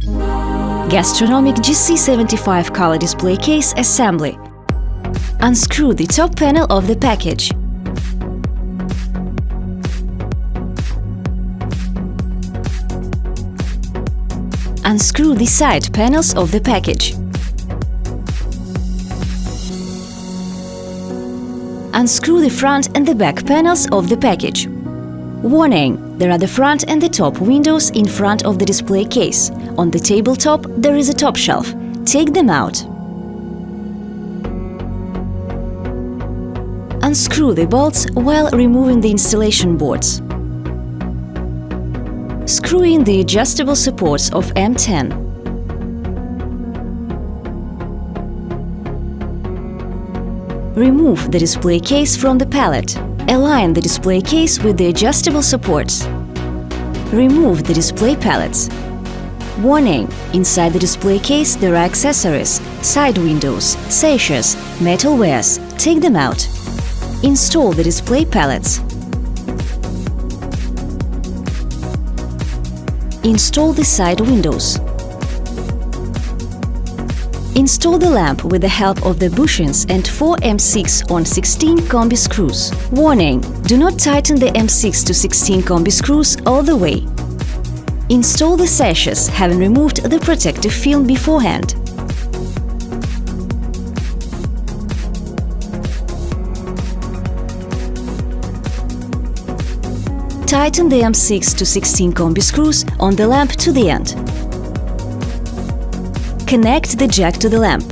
Gastronomic GC75 Color display case assembly. Unscrew the top panel of the package. Unscrew the side panels of the package. Unscrew the front and the back panels of the package. Warning! There are the front and the top windows in front of the display case. On the tabletop there is a top shelf. Take them out. Unscrew the bolts while removing the installation boards. Screw in the adjustable supports of M10. Remove the display case from the pallet. Align the display case with the adjustable supports. Remove the display pallets. Warning! Inside the display case there are accessories, side windows, sashes, metalwares. Take them out. Install the display pallets. Install the side windows. Install the lamp with the help of the bushings and 4 M6 on 16 combi screws. Warning! Do not tighten the M6 to 16 combi screws all the way. Install the sashes, having removed the protective film beforehand. Tighten the M6 to 16 combi screws on the lamp to the end. Connect the jack to the lamp.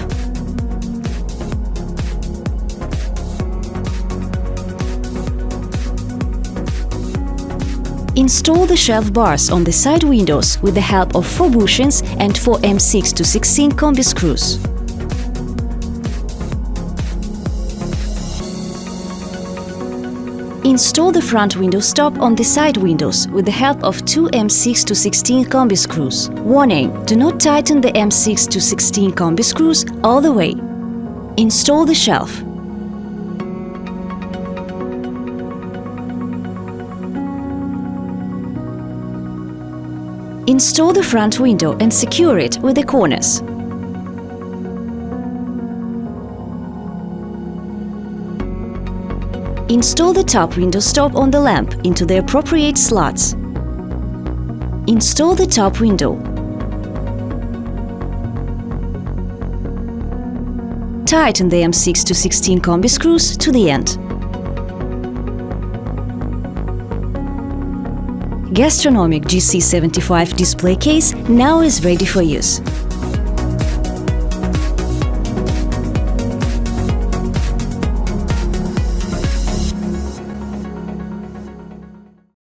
Install the shelf bars on the side windows with the help of 4 bushings and 4 M6 to 16 combi screws. Install the front window stop on the side windows with the help of 2 M6 to 16 combi screws. Warning! Do not tighten the M6 to 16 combi screws all the way. Install the shelf. Install the front window and secure it with the corners. Install the top window stop on the lamp into the appropriate slots. Install the top window. Tighten the M6 to 16 combi screws to the end. Gastronomic GC75 display case now is ready for use.